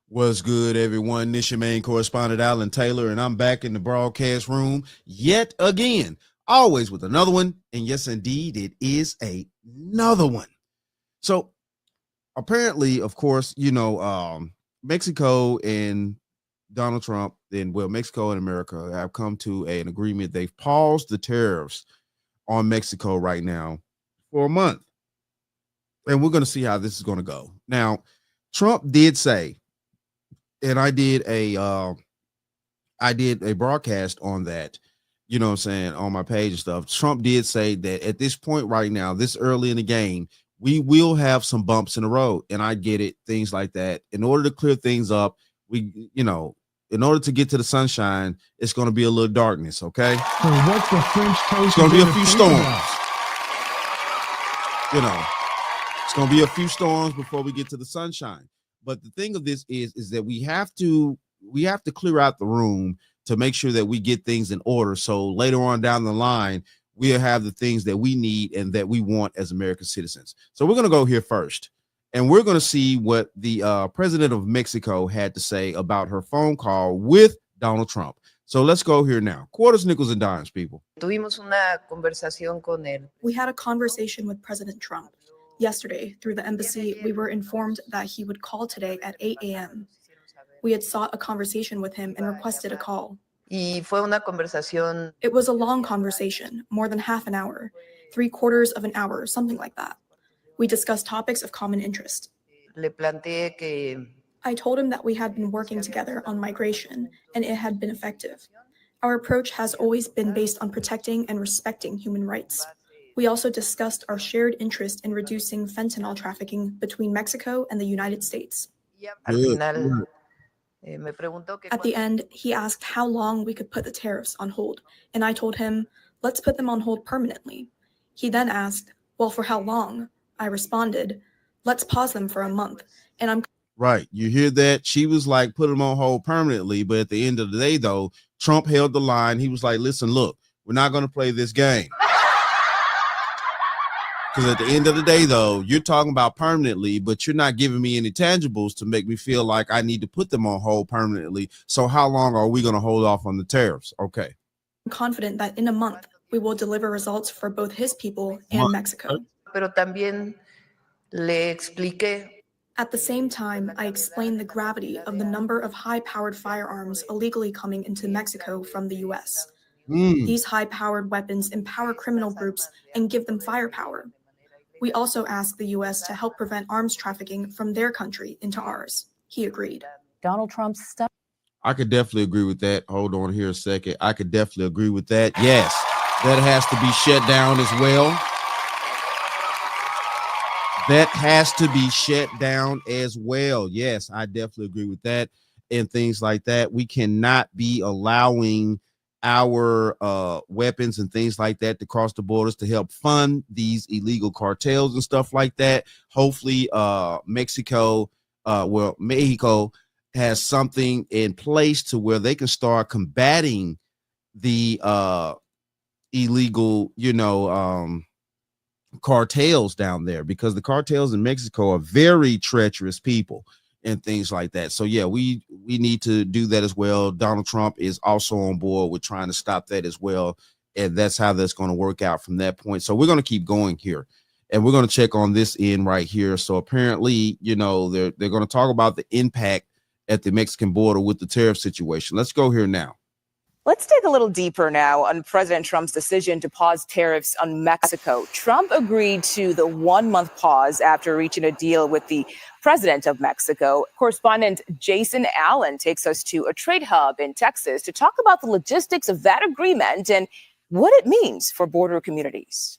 What's good, everyone? This your main correspondent, Alan Taylor, and I'm back in the broadcast room yet again, always with another one. And yes, indeed, it is another one. So apparently, of course, Mexico and Donald Trump, Mexico and America have come to an agreement. They've paused the tariffs on Mexico right now for a month. And we're going to see how this is going to go. Now, Trump did say, and I did a broadcast on that, on my page and stuff. Trump did say that at this point right now, this early in the game, we will have some bumps in the road. And I get it, things like that. In order to clear things up, in order to get to the sunshine, it's going to be a little darkness, okay? So what's the French toast? It's going to be a few storms. It's going to be a few storms before we get to the sunshine. But the thing of this is that we have to clear out the room to make sure that we get things in order. So later on down the line, we'll have the things that we need and that we want as American citizens. So we're going to go here first, and we're going to see what the president of Mexico had to say about her phone call with Donald Trump. So let's go here now. Quarters, nickels, and dimes, people. We had a conversation with President Trump. Yesterday, through the embassy, we were informed that he would call today at 8 a.m. We had sought a conversation with him and requested a call. It was a long conversation, more than half an hour, 3/4 of an hour, something like that. We discussed topics of common interest. I told him that we had been working together on migration, and it had been effective. Our approach has always been based on protecting and respecting human rights. We also discussed our shared interest in reducing fentanyl trafficking between Mexico and the United States. At the end, he asked how long we could put the tariffs on hold, and I told him, let's put them on hold permanently. He then asked, well, for how long? I responded, let's pause them for a month. And I'm right. You hear that? She was like, put them on hold permanently. But at the end of the day, though, Trump held the line. He was like, listen, look, we're not going to play this game. Because at the end of the day, though, you're talking about permanently, but you're not giving me any tangibles to make me feel like I need to put them on hold permanently. So how long are we going to hold off on the tariffs? Okay. I'm confident that in a month, we will deliver results for both his people and Mexico. At the same time, I explained the gravity of the number of high-powered firearms illegally coming into Mexico from the U.S. These high-powered weapons empower criminal groups and give them firepower. We also asked the U.S. to help prevent arms trafficking from their country into ours. He agreed. Donald Trump's stuff. I could definitely agree with that. Hold on here a second. I could definitely agree with that. Yes, that has to be shut down as well. That has to be shut down as well. Yes, I definitely agree with that and things like that. We cannot be allowing our weapons and things like that to cross the borders to help fund these illegal cartels and stuff like that. Hopefully Mexico has something in place to where they can start combating the illegal cartels down there, because the cartels in Mexico are very treacherous people and things like that. So yeah, we need to do that as well. Donald Trump is also on board with trying to stop that as well, and that's how that's going to work out from that point. So we're going to keep going here, and we're going to check on this end right here. So apparently, they're going to talk about the impact at the Mexican border with the tariff situation. Let's go here now. Let's dig a little deeper now on President Trump's decision to pause tariffs on Mexico. Trump agreed to the 1-month pause after reaching a deal with the president of Mexico. Correspondent Jason Allen takes us to a trade hub in Texas to talk about the logistics of that agreement and what it means for border communities.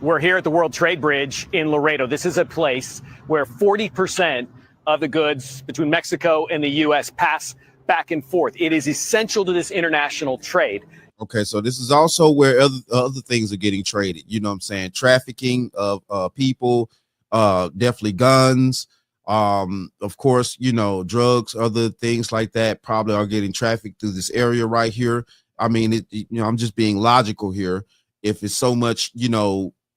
We're here at the World Trade Bridge in Laredo. This is a place where 40% of the goods between Mexico and the U.S. pass back and forth. It is essential to this international trade. Okay, so this is also where other things are getting traded. You know what I'm saying? Trafficking of people, definitely guns, of course, drugs, other things like that probably are getting trafficked through this area right here. I mean, I'm just being logical here. If it's so much,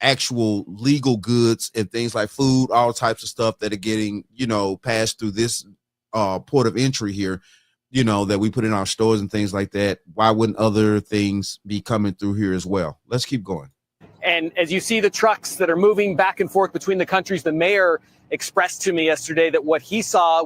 actual legal goods and things like food, all types of stuff that are getting, passed through this port of entry here, that we put in our stores and things like that. Why wouldn't other things be coming through here as well? Let's keep going. And as you see the trucks that are moving back and forth between the countries, the mayor expressed to me yesterday that what he saw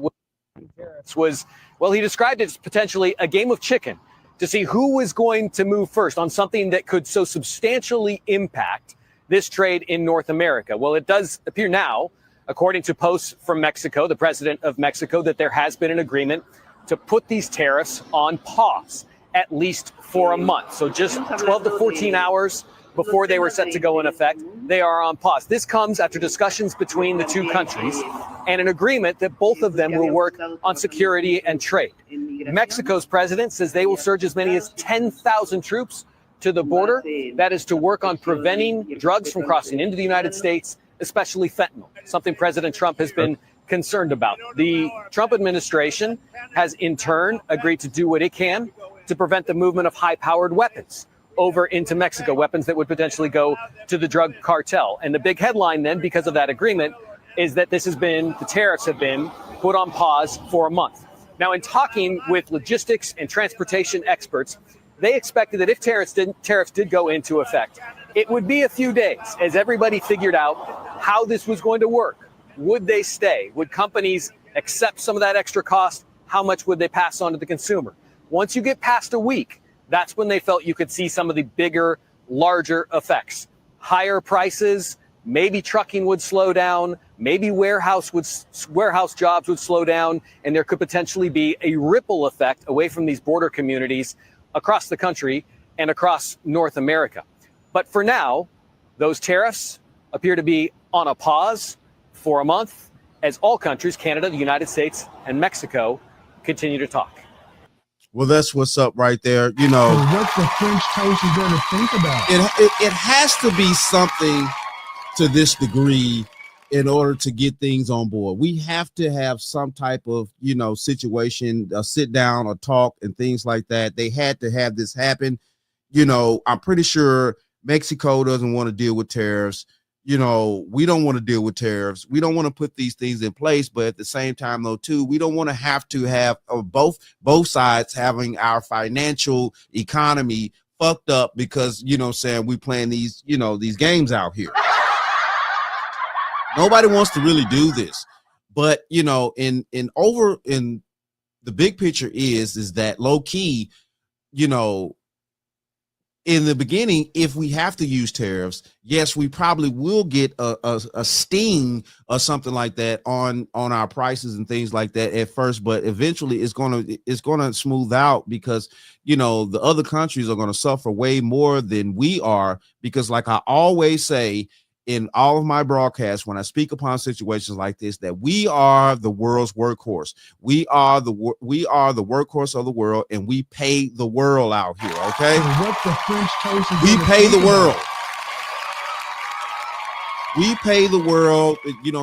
was, well, he described it as potentially a game of chicken to see who was going to move first on something that could so substantially impact this trade in North America. Well, it does appear now, according to posts from Mexico, the president of Mexico, that there has been an agreement to put these tariffs on pause, at least for a month. So just 12 to 14 hours before they were set to go in effect, they are on pause. This comes after discussions between the two countries and an agreement that both of them will work on security and trade. Mexico's president says they will surge as many as 10,000 troops to the border. That is to work on preventing drugs from crossing into the United States, especially fentanyl, something President Trump has been concerned about. The Trump administration has in turn agreed to do what it can to prevent the movement of high-powered weapons over into Mexico, weapons that would potentially go to the drug cartel. And the big headline then, because of that agreement, is that the tariffs have been put on pause for a month. Now, in talking with logistics and transportation experts, they expected that if tariffs did go into effect, it would be a few days as everybody figured out how this was going to work. Would they stay? Would companies accept some of that extra cost? How much would they pass on to the consumer? Once you get past a week, that's when they felt you could see some of the bigger, larger effects. Higher prices, maybe trucking would slow down, maybe warehouse jobs would slow down, and there could potentially be a ripple effect away from these border communities across the country and across North America. But for now, those tariffs appear to be on a pause for a month as all countries, Canada, the United States, and Mexico, continue to talk. Well, that's what's up right there. What the French toast is there to think about? It has to be something to this degree in order to get things on board. We have to have some type of, situation, a sit down or talk and things like that. They had to have this happen. I'm pretty sure Mexico doesn't want to deal with tariffs. We don't want to deal with tariffs. We don't want to put these things in place. But at the same time, though, too, we don't want to have both sides having our financial economy fucked up because, we playing these, these games out here. Nobody wants to really do this. But, in the big picture is that low key, in the beginning, if we have to use tariffs, yes, we probably will get a sting or something like that on our prices and things like that at first, but eventually it's gonna smooth out because the other countries are gonna suffer way more than we are because, like I always say in all of my broadcasts, when I speak upon situations like this, that we are the world's workhorse. We are the workhorse of the world, and we pay the world out here. Okay, what the French toast is we pay the world. We pay the world.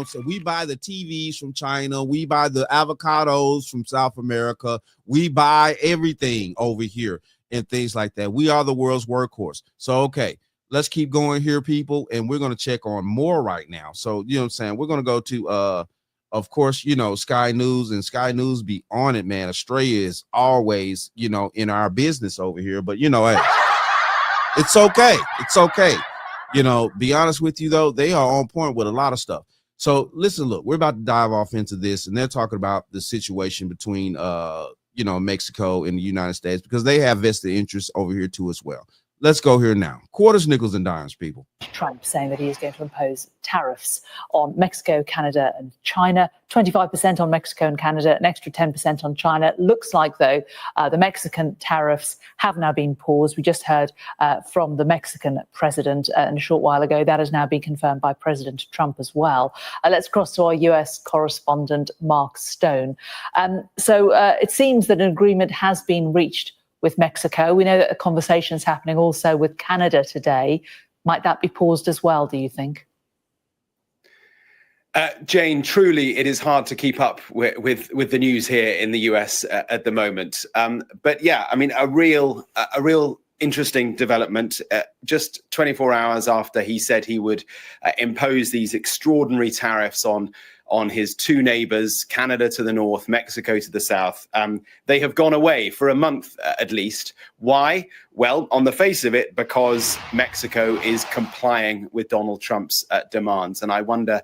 So we buy the TVs from China. We buy the avocados from South America. We buy everything over here and things like that. We are the world's workhorse. So okay. Let's keep going here, people, and we're going to check on more right now. So, we're going to go to, of course, Sky News, and Sky News be on it, man. Australia is always, in our business over here, but, hey, it's okay. It's okay. Be honest with you, though, they are on point with a lot of stuff. So listen, look, we're about to dive off into this, and they're talking about the situation between, Mexico and the United States because they have vested interests over here, too, as well. Let's go here now. Quarters, nickels, and dimes, people. Trump saying that he is going to impose tariffs on Mexico, Canada, and China. 25% on Mexico and Canada, an extra 10% on China. Looks like, though, the Mexican tariffs have now been paused. We just heard from the Mexican president a short while ago. That has now been confirmed by President Trump as well. Let's cross to our US correspondent, Mark Stone. So it seems that an agreement has been reached with Mexico. We know that a conversation is happening also with Canada today. Might that be paused as well, do you think? Jane, truly, it is hard to keep up with the news here in the US at the moment. But yeah, I mean, a real interesting development. Just 24 hours after he said he would impose these extraordinary tariffs on on his two neighbors, Canada to the north, Mexico to the south. They have gone away for a month at least. Why? Well, on the face of it, because Mexico is complying with Donald Trump's demands. And I wonder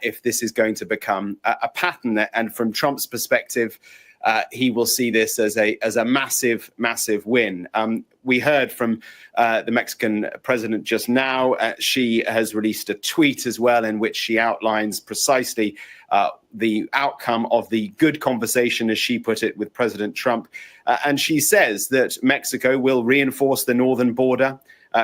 if this is going to become a pattern. And from Trump's perspective, he will see this as a massive, massive win. We heard from the Mexican president just now. She has released a tweet as well in which she outlines precisely the outcome of the good conversation, as she put it, with President Trump. And she says that Mexico will reinforce the northern border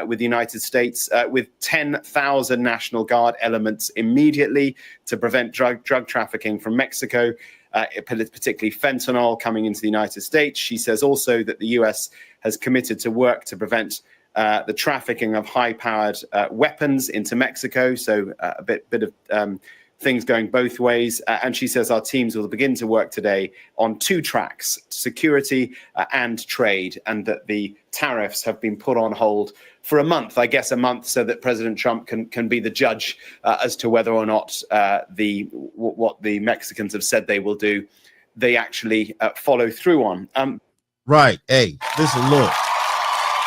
with the United States with 10,000 National Guard elements immediately to prevent drug trafficking from Mexico. Particularly fentanyl coming into the United States. She says also that the US has committed to work to prevent the trafficking of high-powered weapons into Mexico. So a bit of things going both ways. And she says our teams will begin to work today on two tracks, security and trade, and that the tariffs have been put on hold for a month, I guess a month, so that President Trump can be the judge as to whether or not what the Mexicans have said they will do, they actually follow through on. Right. Hey, listen, look,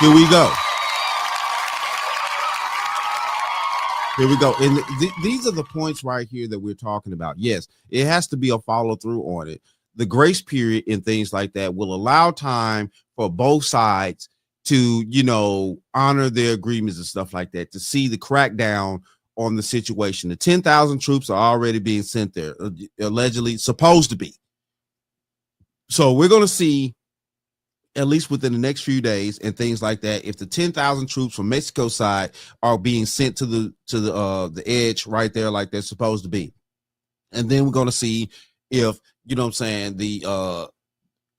here we go. Here we go. And these are the points right here that we're talking about. Yes, it has to be a follow through on it. The grace period and things like that will allow time for both sides to, honor their agreements and stuff like that, to see the crackdown on the situation. The 10,000 troops are already being sent there, allegedly supposed to be. So we're going to see, at least within the next few days and things like that, if the 10,000 troops from Mexico side are being sent to the edge right there like they're supposed to be. And then we're going to see if,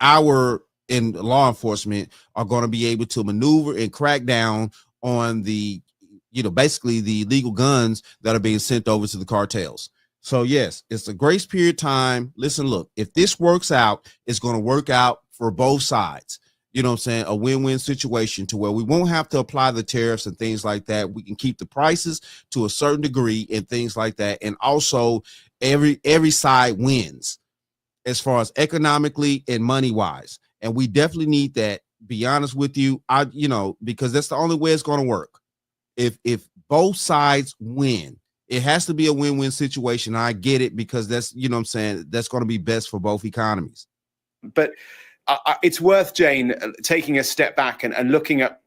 our in law enforcement are going to be able to maneuver and crack down on the, basically the illegal guns that are being sent over to the cartels. So yes, it's a grace period time. Listen, look, if this works out, it's going to work out for both sides. A win-win situation to where we won't have to apply the tariffs and things like that. We can keep the prices to a certain degree and things like that. And also every side wins as far as economically and money wise. And we definitely need that. Be honest with you, because that's the only way it's going to work. If both sides win, it has to be a win-win situation. I get it, because that's, that's going to be best for both economies. But it's worth, Jane, taking a step back and looking at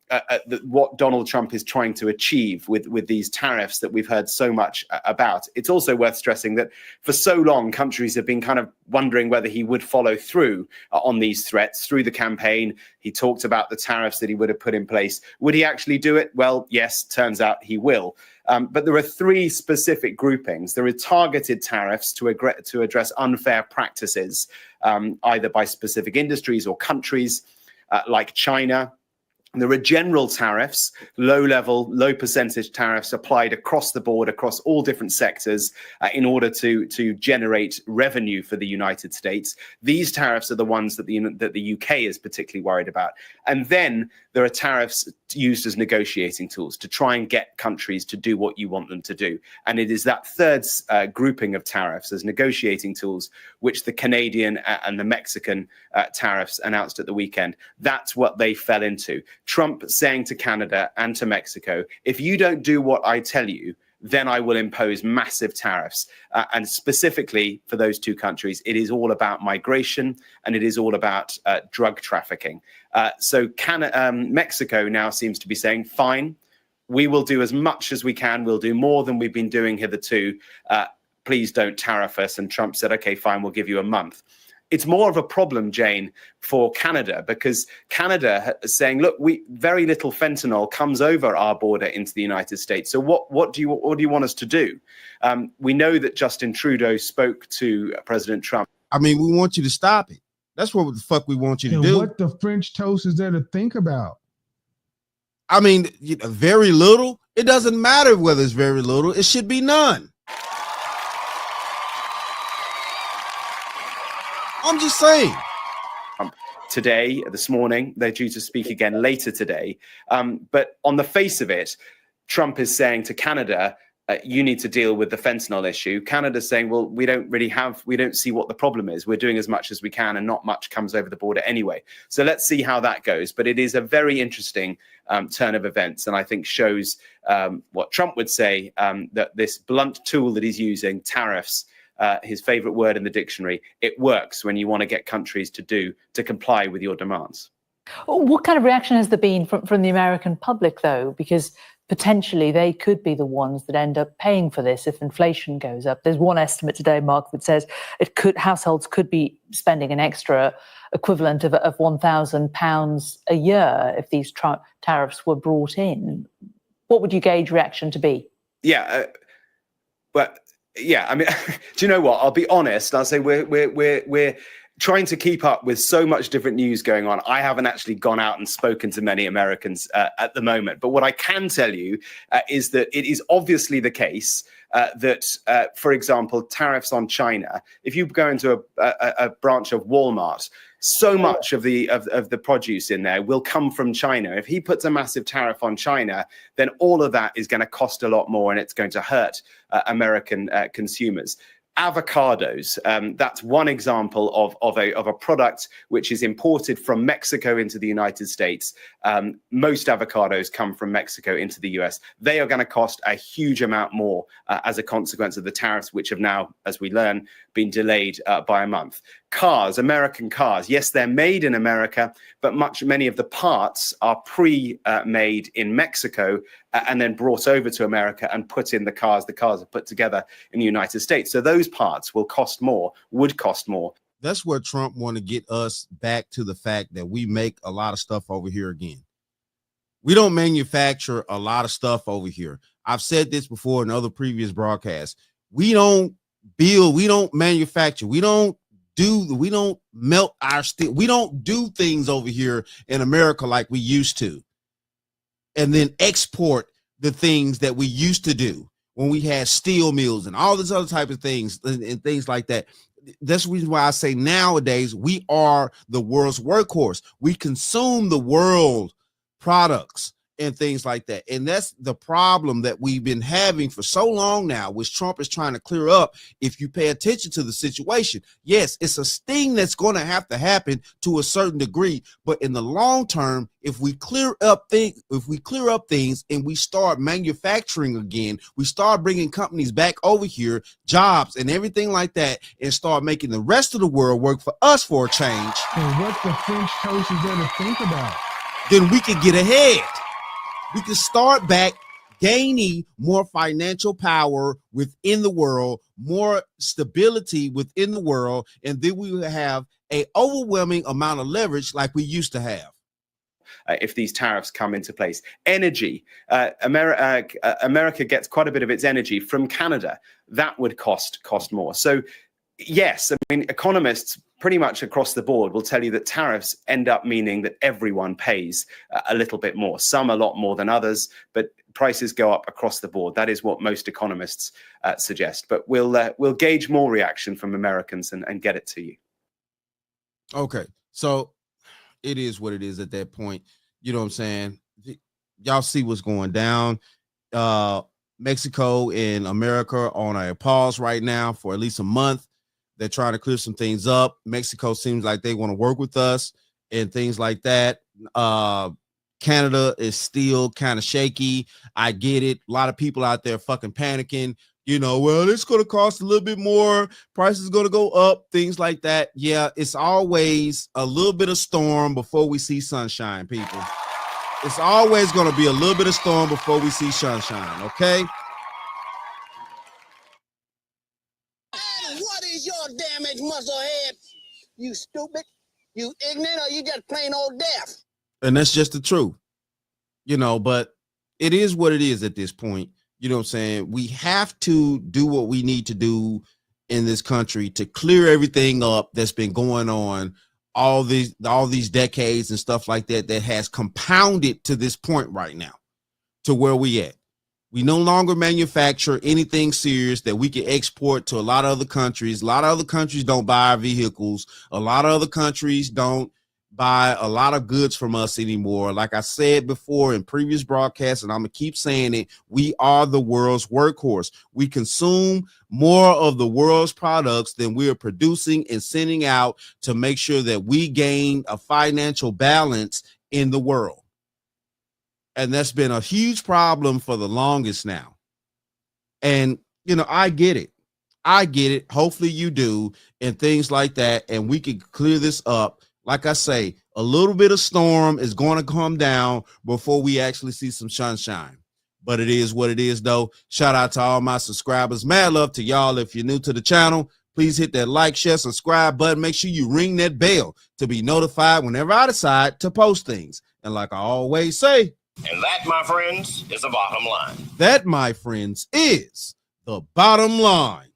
what Donald Trump is trying to achieve with these tariffs that we've heard so much about. It's also worth stressing that for so long, countries have been kind of wondering whether he would follow through on these threats through the campaign. He talked about the tariffs that he would have put in place. Would he actually do it? Well, yes, turns out he will. But there are three specific groupings. There are targeted tariffs to address unfair practices, either by specific industries or countries like China. There are general tariffs, low-level, low-percentage tariffs applied across the board, across all different sectors, in order to generate revenue for the United States. These tariffs are the ones that the UK is particularly worried about. And then there are tariffs used as negotiating tools to try and get countries to do what you want them to do. And it is that third grouping of tariffs as negotiating tools, which the Canadian and the Mexican tariffs announced at the weekend. That's what they fell into. Trump saying to Canada and to Mexico, if you don't do what I tell you, then I will impose massive tariffs. And specifically for those two countries, it is all about migration and it is all about drug trafficking. So Mexico now seems to be saying, fine, we will do as much as we can. We'll do more than we've been doing hitherto. Please don't tariff us. And Trump said, okay, fine, we'll give you a month. It's more of a problem, Jane, for Canada, because Canada is saying, look, very little fentanyl comes over our border into the United States. So what do you want us to do? We know that Justin Trudeau spoke to President Trump. I mean, we want you to stop it. That's what the fuck we want you to do. What the French toast is there to think about? I mean, very little. It doesn't matter whether it's very little. It should be none. I'm just saying. Today, this morning, they're due to speak again later today. But on the face of it, Trump is saying to Canada, you need to deal with the fentanyl issue. Canada's saying, well, we don't see what the problem is. We're doing as much as we can and not much comes over the border anyway. So let's see how that goes. But it is a very interesting turn of events, and I think shows what Trump would say, that this blunt tool that he's using, tariffs, his favorite word in the dictionary, it works when you want to get countries to comply with your demands. What kind of reaction has there been from the American public, though? Because potentially they could be the ones that end up paying for this if inflation goes up. There's one estimate today, Mark, that says households could be spending an extra equivalent of £1,000 a year if these tariffs were brought in. What would you gauge reaction to be? Yeah, I mean, do you know what? I'll be honest. I'll say we're trying to keep up with so much different news going on. I haven't actually gone out and spoken to many Americans at the moment. But what I can tell you is that it is obviously the case that, for example, tariffs on China, if you go into a branch of Walmart, so much of the produce in there will come from China. If he puts a massive tariff on China, then all of that is going to cost a lot more and it's going to hurt American consumers. Avocados, that's one example of a product which is imported from Mexico into the United States. Most avocados come from Mexico into the US. They are going to cost a huge amount more as a consequence of the tariffs, which have now, as we learn, been delayed by a month. Cars, American cars, yes, they're made in America, but many of the parts are pre-made in Mexico and then brought over to America and put in the cars. The cars are put together in the United States. So those parts would cost more. That's where Trump want to get us back to the fact that we make a lot of stuff over here again. We don't manufacture a lot of stuff over here. I've said this before in other previous broadcasts. We don't build, we don't manufacture, we don't melt our steel. We don't do things over here in America like we used to, and then export the things that we used to do when we had steel mills and all this other type of things and things like that. That's the reason why I say nowadays we are the world's workhorse. We consume the world products and things like that. And that's the problem that we've been having for so long now, which Trump is trying to clear up. If you pay attention to the situation, yes, it's a sting that's going to have to happen to a certain degree. But in the long term, if we clear up things and we start manufacturing again, we start bringing companies back over here, jobs and everything like that, and start making the rest of the world work for us for a change. And what the French toast is there to think about? Then we can get ahead. We can start back gaining more financial power within the world, more stability within the world, and then we will have an overwhelming amount of leverage like we used to have. If these tariffs come into place. Energy, America gets quite a bit of its energy from Canada. That would cost more. So yes, I mean, economists pretty much across the board will tell you that tariffs end up meaning that everyone pays a little bit more, some a lot more than others, but prices go up across the board. That is what most economists suggest. But we'll gauge more reaction from Americans and get it to you. Okay, so it is what it is at that point. You know what I'm saying? Y'all see what's going down. Mexico and America are on a pause right now for at least a month. They're trying to clear some things up. Mexico seems like they want to work with us and things like that. Canada is still kind of shaky. I get it. A lot of people out there fucking panicking. You know, well, it's going to cost a little bit more. Price is going to go up, things like that. Yeah, it's always a little bit of storm before we see sunshine, people. It's always going to be a little bit of storm before we see sunshine, okay? What is your damaged muscle head? You stupid, you ignorant, or you just plain old deaf? And that's just the truth, you know, but it is what it is at this point. You know what I'm saying? We have to do what we need to do in this country to clear everything up that's been going on all these decades and stuff like that, that has compounded to this point right now to where we at. We no longer manufacture anything serious that we can export to a lot of other countries. A lot of other countries don't buy our vehicles. A lot of other countries don't buy a lot of goods from us anymore. Like I said before in previous broadcasts, and I'm going to keep saying it, we are the world's workhorse. We consume more of the world's products than we are producing and sending out to make sure that we gain a financial balance in the world. And that's been a huge problem for the longest now. And, you know, I get it. I get it. Hopefully you do, and things like that. And we can clear this up. Like I say, a little bit of storm is going to come down before we actually see some sunshine. But it is what it is, though. Shout out to all my subscribers. Mad love to y'all. If you're new to the channel, please hit that like, share, subscribe button. Make sure you ring that bell to be notified whenever I decide to post things. And like I always say, and that, my friends, is the bottom line. That, my friends, is the bottom line.